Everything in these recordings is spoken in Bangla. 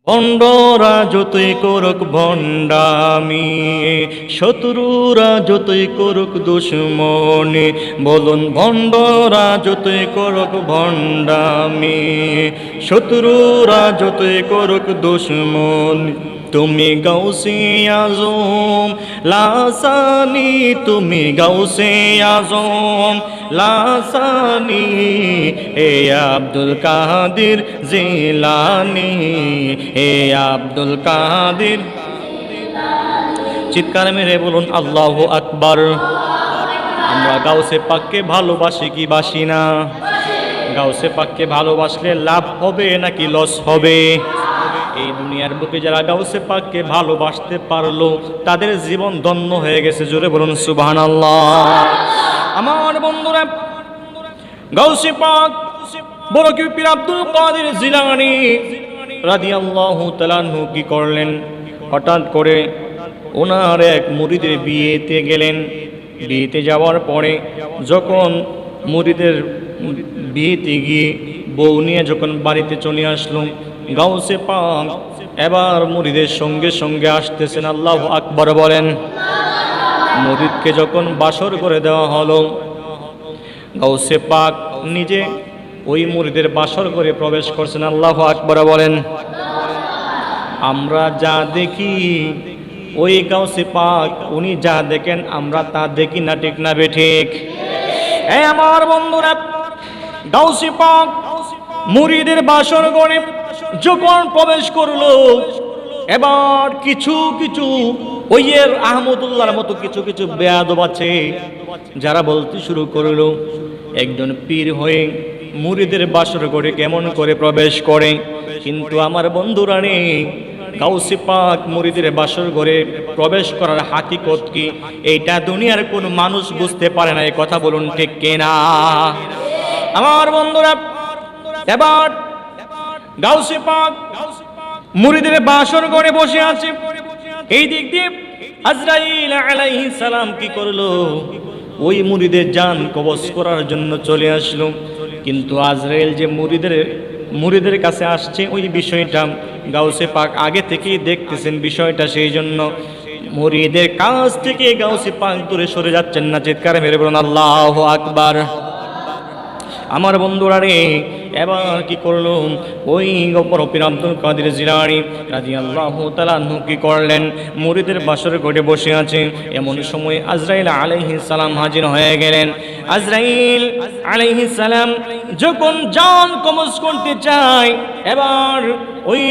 ভণ্ডরা যতই করুক ভণ্ডামি, শত্রুরা যতই করুক দুশ্মনী, বলুন ভণ্ডরা যতই করুক ভণ্ডামি, শত্রুরা যতই করুক দুশ্মনী, তুমি গাউসে আজম লাসানি, তুমি গাউসে আজম লাসানি, এ আব্দুল কাদের জিলানি, এ আব্দুল কাদের। চিৎকার মেরে বলুন আল্লাহু আকবার। আমরা গাউসে পাককে ভালোবাসি কি বাসি না? গাউসে পাককে ভালোবাসলে লাভ হবে নাকি লস হবে? এই দুনিয়ার বুকে যারা গাউসে পাককে ভালোবাসতে পারলো তাদের জীবন ধন্য হয়ে গেছে। জোরে বলুন সুবহানাল্লাহ। আমার বন্ধুরা, গাউসে পাক বড় কি পীর আব্দুল কাদের জিলানী রাদিয়াল্লাহু তাআলা আনহু কি করলেন? হঠাৎ করে ওনার এক মুরিদের বিয়েতে গেলেন। বিয়েতে যাওয়ার পরে যখন মুরিদের বিয়েতে গিয়ে বউ নিয়ে যখন বাড়িতে চলে আসলো, গাউসে পাক এবার মুরিদের সঙ্গে সঙ্গে আসতেছেন। আল্লাহু আকবার বলেন। মুরিদকে যখন বাসর করে দেওয়া হলো, গাউসে পাক নিজে ওই মুরিদের বাসর করে প্রবেশ করছেন। আল্লাহু আকবার বলেন। আমরা যা দেখি ওই গাউসে পাক উনি যা দেখেন আমরা তা দেখি না, ঠিক না বেঠিক? এই আমার বন্ধুরা, গাউসে পাক মুরিদের বাসর করে যখন প্রবেশ করলো, এবার কিছু কিছু ওই এর আহমদুল্লাহর মতো কিছু কিছু বেয়াদব আছে যারা বলতে শুরু করলো, একজন পীর হয়ে মুরিদের বাসর করে কেমন করে প্রবেশ করে। কিন্তু আমার বন্ধুরা রে, গাউসে পাক মুরিদের বাসর ঘরে প্রবেশ করার হাকিকত কি এইটা দুনিয়ার কোন মানুষ বুঝতে পারে না। এই কথা বলুন ঠিক কিনা? আমার বন্ধুরা, এবার গাউসে পাক মুরিদের বাসর ঘরে বসে আছে। এই দিক দিয়ে আজরাইল আলাইহিস সালাম কি করলো? ওই মুরিদের জান কবজ করার জন্য চলে আসলো। কিন্তু আজরাইল যে মুরিদের কাছে আসছে ওই বিষয়টা গাউসে পাক আগে থেকেই দেখতেছেন বিষয়টা, সেই জন্য মুরিদের কাছ থেকে গাউসে পাক দূরে সরে যাচ্ছেন না। চিৎকার মেরে বলুন আল্লাহু আকবার। আমার বন্ধুরা রে, এবার কি করলো? ওই বড় পীর আব্দুল কাদের জিলানী রাদিয়াল্লাহু তাআলা আনহু কি করলেন? মুরিদের বাসর ঘরে বসে আছে। এমন সময় আজরাইল আলাইহিস সালাম হাজির হয়ে গেলেন। আজরাইল আলাইহিস সালাম যখন জান কবজ করতে চায়, এবার ওই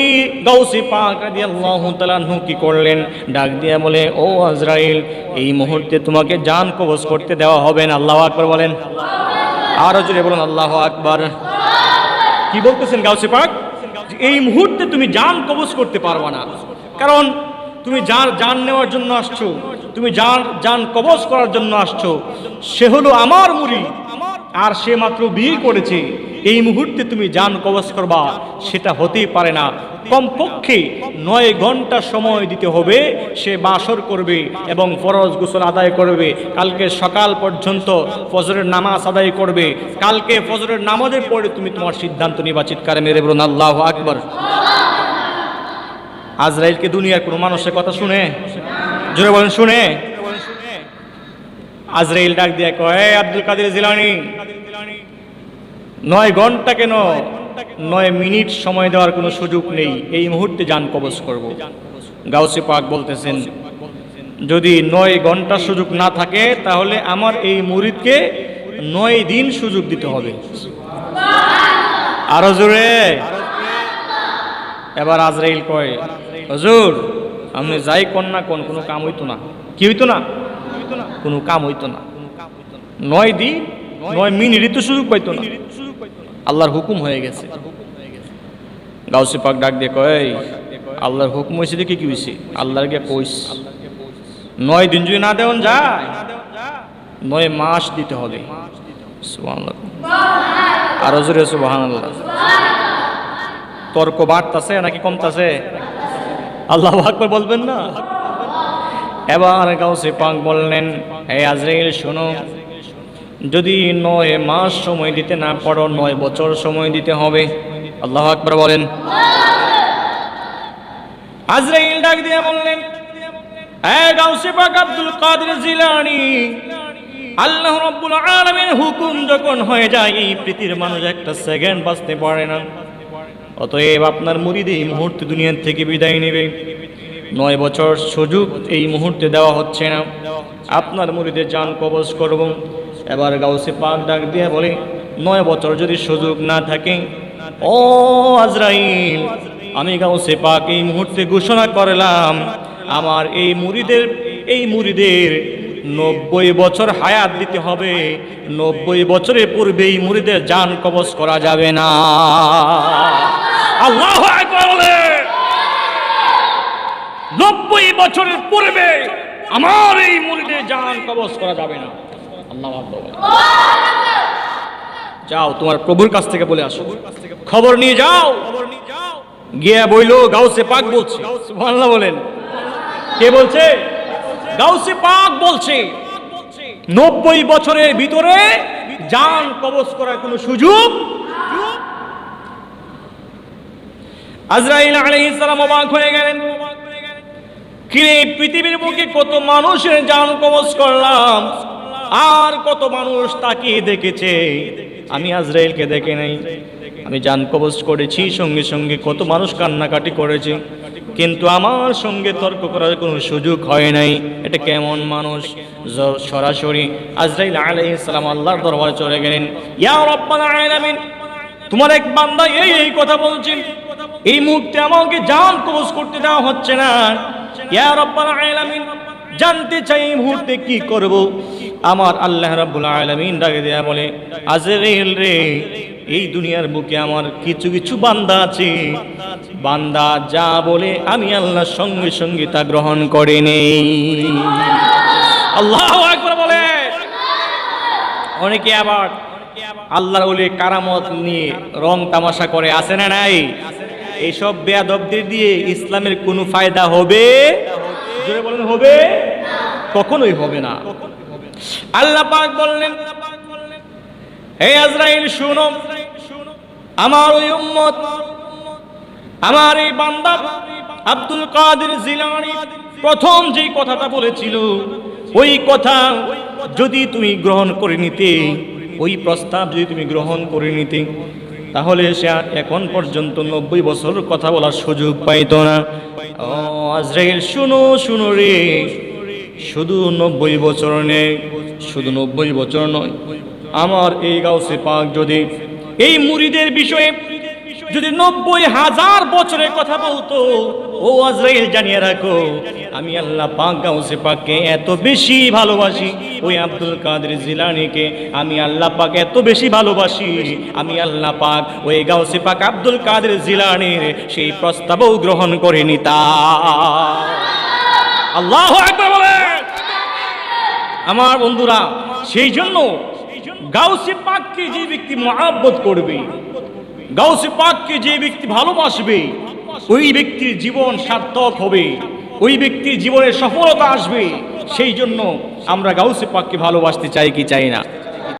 গাউসে পাক রাদিয়াল্লাহু তাআলা আনহু কি করলেন? ডাক দিয়ে বলে, ও আজরাইল, এই মুহূর্তে তোমাকে জান কবজ করতে দেওয়া হবে না। আল্লাহু আকবার বলেন। আরো জোরে বলুন আল্লাহু আকবার। কি বলতেছেন গাউসে পাক? এই মুহূর্তে তুমি জান কবজ করতে পারবা না, কারণ তুমি যার জান নেওয়ার জন্য আসছো, তুমি যার জান কবজ করার জন্য আসছো, সে হলো আমার মুরিদ, আর সে মাত্র বিয়ে করেছে। এই মুহূর্তে তুমি জান কবজ করবা সেটা হতেই পারে না। কমপক্ষে 9 ঘন্টা সময় দিতে হবে। সে বাসর করবে এবং ফরজ গোসল আদায় করবে। কালকে সকাল পর্যন্ত ফজরের নামাজ আদায় করবে। কালকে ফজরের নামাজের পরে তুমি তোমার সিদ্ধান্ত নিবা। চিৎকারে মেরে বলুন আল্লাহু আকবার। আজরাইলকে দুনিয়ার কোনো মানুষের কথা শুনে? জোরে বলেন শুনে? আজরাইল ডাক দিয়ে কয়, আব্দুল কাদের জিলানী, 9 ঘন্টা কেন, 9 মিনিট সময় দেওয়ার কোনো সুযোগ নেই। এই মুহূর্তে জান কবজ করব। গাউসে পাক বলতেছেন, যদি 9 ঘন্টা সুযোগ না থাকে তাহলে আমার এই মুরিদকে 9 দিন সুযোগ দিতে হবে। আরো জোরে। এবার আজরাইল কয়, হুজুর আপনি যাই কোন না কোন, কোনো কাম হইতো না। কি হইতো না? কোনো কাম হইতো না। 9 দিন 9 মিনিট তো সুযোগ পাইতো না। আল্লাহর হুকুম হয়ে গেছে। গাউসে পাক ডাক দিয়ে কয়, আল্লাহর হুকুম হয়েছে দেখে কি হয়েছে? আল্লাহর গিয়ে কইস 9 দিন যদি না দেওয়া যায় 9 মাস দিতে হবে। সুবহানাল্লাহ। আরো জোরে সুবহানাল্লাহ। তর্ক বাড়তাছে নাকি কমতাছে? আল্লাহু আকবার বলবেন না? এবার গাউসে পাক বললেন, হে আজরাইল শোনো, যদি 9 মাস সময় দিতে না পারো 9 বছর সময় দিতে হবে। আল্লাহু আকবার বলেন। আজরাইল ডাক দিয়ে বললেন, এ গাউসে পাক আব্দুল কাদের জিলানী, আল্লাহ রাব্বুল আলামিনের হুকুম যখন হয়ে যায় এই পৃথিবীর মানুষ একটা সেকেন্ড বাঁচতে পারে না। অতএব আপনার মুরিদ এই মুহূর্তে দুনিয়া থেকে বিদায় নেবে। 9 বছর সুযোগ এই মুহূর্তে দেওয়া হচ্ছে না, আপনার মুরিদের জান কবজ করব। এবার গাউসে পাক ডাক দিয়ে বলে, 9 বছর যদি সুযোগ না থাকে, ও আজরাইল, আমি গাউসে পাক এই মুহূর্তে ঘোষণা করলাম, আমার এই মুরিদের 90 বছর হায়াত দিতে হবে। 90 বছরের পূর্বে এই মুরিদের জান কবজ করা যাবে না। আল্লাহু আকবার বলে, 90 বছরের পূর্বে আমার এই মুরিদের জান কবজ করা যাবে না। আল্লাহু আকবার। যাও তোমার প্রভুর কাছ থেকে বলে আসো, খবর নিয়ে যাও। গিয়া বইলো গাউসে পাক বলছে। সুবহানাল্লাহ বলেন। কে বলছে? গাউসে পাক বলছে 90 বছরের ভিতরে জান কবজ করার কোনো সুযোগ। আজরাইল আলাইহিস সালাম অবাক হয়ে গেলেন, কি পৃথিবীর বুকে কত মানুষের জান কবজ করলাম, আর কত মানুষ তাকিয়ে দেখেছে, আমি আজরাইলকে দেখে নাই। আমি জান কবজ করেছি, সঙ্গে সঙ্গে কত মানুষ কান্নাকাটি করেছে, কিন্তু আমার সঙ্গে তর্ক করার কোনো সুযোগ হয় নাই। এটা কেমন মানুষ? সরাসরি আজরাইল আলাইহিস সালাম আল্লাহর দরবারে চলে গেলেন। ইয়া রাব্বাল আলামিন, তোমার এক বান্দা এই কথা বলছেন, এই মুহূর্তে আমাকে জান কবজ করতে দেওয়া হচ্ছে না। ইয়া রাব্বাল আলামিন, জানতে চাই এই মুহূর্তে কি করব? আমার আল্লাহ রাব্বুল আলামিন ডাকে দেয়া বলে, আজরাইল রে, এই দুনিয়ার বুকে আমার কিছু কিছু বান্দা আছে, বান্দা যা বলে আমি আল্লাহ সঙ্গে সঙ্গে তা গ্রহণ করে নেই। আল্লাহু আকবার বলে। অনেকে আবার আল্লাহর ওলি কারামত নিয়ে রং তামাশা করে, আছে না নাই? এইসব বেয়াদবদের দিয়ে ইসলামের কোনো ফায়দা হবে? জোরে বলেন, হবে? কখনোই হবে না। আল্লাহ পাক বললেন, হে আজরাইল শুনো, আমার ওই উম্মত, আমার এই বান্দা আব্দুল কাদের জিলানী প্রথম যেই কথাটা বলেছিল, ওই কথা যদি তুমি গ্রহণ করে নিতে, ওই প্রস্তাব যদি তুমি গ্রহণ করে নিতে, তাহলে সে এখন পর্যন্ত 90 বছর কথা বলার সুযোগ পাইত না। ও আজরাইল শুনো রে, শুধু 90 বছর নেই, শুধু 90 বছর নয়, আমার এই গাউসে পাক যদি এই মুরিদের বিষয়ে যদি 90,000 বছরের কথা বলতো, ও আজরাইল জানিয়ে রাখো, আমি আল্লাহ পাক গাউসে পাককে এত বেশি ভালোবাসি, ওই আব্দুল কাদের জিলানীকে আমি আল্লাহ পাক এত বেশি ভালোবাসি, আমি আল্লাহ পাক ওই গাউসে পাক আব্দুল কাদের জিলানীর সেই প্রস্তাবও গ্রহণ করে নিতাম। আল্লাহু আকবার বলে। আমার বন্ধুরা, সেই জন্য গাউসে পাককে যে ব্যক্তি মহব্বত করবে, গাউসে পাককে যে ব্যক্তি ভালোবাসবে, ওই ব্যক্তির জীবন সার্থক হবে, ওই ব্যক্তির জীবনে সফলতা আসবে। সেই জন্য আমরা গাউসে পাককে ভালোবাসতে চাই কি চাই না?